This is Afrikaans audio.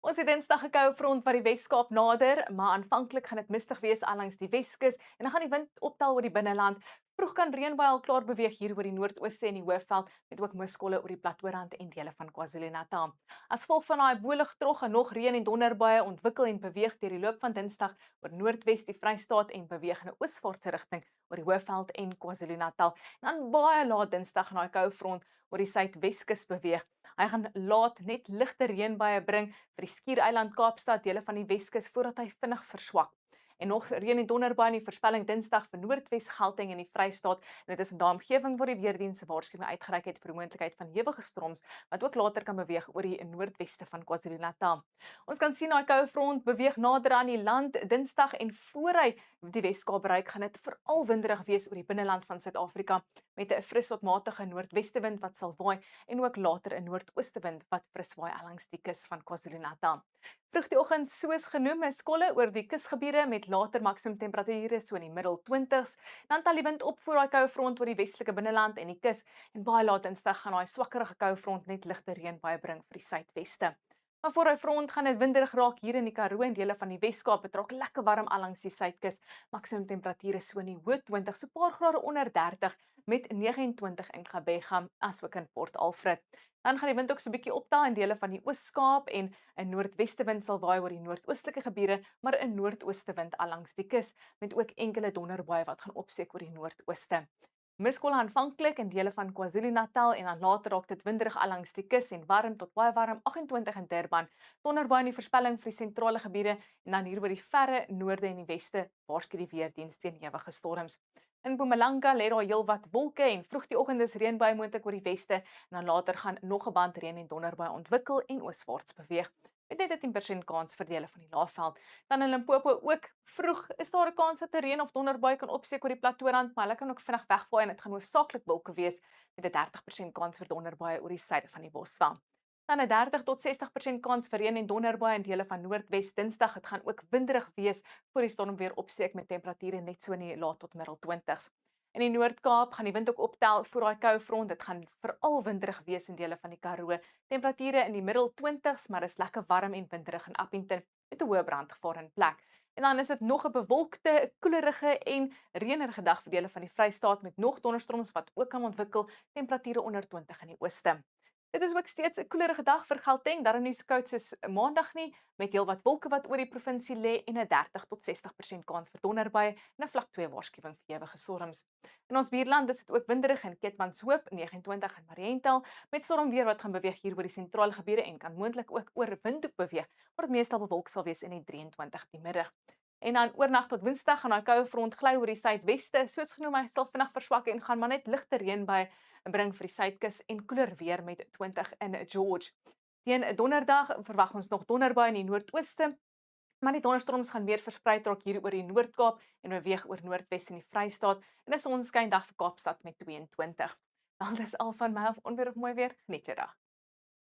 Ons het Dinsdag 'n koue front wat die Wes-Kaap nader, maar aanvanklik gaan dit mistig wees al langs die Weskus en dan gaan die wind optel oor die binneland. Vroeg kan reënbuie al klaar beweeg hier oor die noordooste en die Hoëveld met ook moeskolle oor die Platooirand en dele van KwaZulu-Natal. As gevolg van daai boelig trog en nog reën en donderbuie ontwikkel en beweeg deur die loop van Dinsdag oor Noordwes die Vrystaat en beweeg in 'n ooswaartse rigting oor die Hoëveld en KwaZulu-Natal. Dan baie laat Dinsdag gaan daai koue front oor die Suidweskus beweeg. Hy gaan laat net ligte reënbuie bring vir die Skiereiland, Kaapstad, dele van die Weskus voordat hy vinnig verswak. En nog reën en donderbuie in die voorspelling Dinsdag vir Noordwes, Gauteng en die Vrystaat. En dit is in daai omgewing waar die weerdiens se waarskuwing uitgereik het vir die moontlikheid van hewige storms wat ook later kan beweeg oor die noordweste van KwaZulu-Natal. Ons kan sien daai koue front beweeg nader aan die land Dinsdag en voor hy die Wes-Kaap bereik, gaan dit veral winderig wees oor die binneland van Suid-Afrika met 'n fris tot matige noordwestewind wat sal waai en ook later 'n noordoostewind wat fris waai langs die kus van KwaZulu-Natal. Vroeg die oggend soos genoem is kolle oor die kusgebiede met later maksimum temperature so in die middel 20s. Dan tel die wind op voor daai koue front oor die westelike binneland en die kus en baie laat Dinsdag gaan daai swakkerige koue front net ligte reënbuie bring vir die suidweste. Maar voor hy front gaan dit winderig raak hier in die Karoo en dele van die Wes-Kaap. Dit raak lekker warm al langs die suidkus. Maksimum temperature so in die hoë 20s, so 'n paar grade onder 30 met 29 in Gqeberha asook in Port Alfred. Dan gaan die wind ook so 'n bietjie optel in dele van die Oos-Kaap en 'n noordwestewind sal waai oor die noordoostelike gebiede, maar 'n noordoostewind al langs die kus met ook enkele donderbuie wat gaan opsteek oor die noordooste. Muskolle aanvanklik in dele van KwaZulu-Natal en dan later raak dit winderig al langs die kus en warm tot baie warm 28 in Durban. Donderbuie in die voorspelling vir die sentrale gebiede en dan hier oor die verre noorde en die weste waarsku die weerdiens teen ewige storms. In Mpumalanga lê daar heelwat wolke en vroeg die oggend is reënbuie moontlik oor die weste en dan later gaan nog 'n band reën en donderbuie ontwikkel en ooswaarts beweeg. Met net 'n 10% kans vir dele van die Laagveld. Dan in Limpopo ook vroeg is daar 'n kans dat 'n reën of donderbuie kan opsteek oor die Platooirand, maar hulle kan ook vinnig wegvaai en dit gaan hoofsaaklik wolke wees met 'n 30% kans vir donderbuie oor die suide van die Bosveld. Dan 'n 30 tot 60% kans vir reën en donderbuie in dele van Noordwes Dinsdag. Dit gaan ook winderig wees voor die storm weer opsteek met temperature net so in die laat tot middel 20s. In die Noord-Kaap gaan die wind ook optel voor daai koue front. Dit gaan veral winderig wees in dele van die Karoo. Temperature in die middel 20s, maar is lekker warm en winderig in Appington met 'n hoë brandgevaar in plek. En dan is dit nog 'n bewolkte, koelerige en reënerige dag vir dele van die Vrystaat met nog donderstorms wat ook kan ontwikkel, temperature onder 20 in die ooste. Dit is ook steeds 'n koelerige dag vir Gauteng, darm nie so koud soos Maandag nie, met heelwat wolke wat oor die provinsie lê en 'n 30 tot 60% kans vir donderbuie en 'n vlak 2 waarskuwing vir ewige storms. In ons buurland is dit ook winderig in Keetmanshoop 29 en Mariental met stormweer wat gaan beweeg hier oor die sentrale gebiede en kan moontlik ook oor Windhoek beweeg, waar dit meestal bewolk sal wees in die 23 die middag. En dan oornag tot Woensdag gaan daai koue front gly oor die suidweste, soos genoem hy sal vinnig verswak en gaan maar net ligte reënbuie bring vir die suidkus en koeler weer met 20 in George. Teen Donderdag verwag ons nog donderbuie in die noordooste, maar die donderstorms gaan meer versprei raak hier oor die Noord-Kaap en beweeg oor Noordwes en die Vrystaat en 'n sonskyndag vir Kaapstad met 22. Wel dis al van my af onweer of mooi weer, geniet jou dag.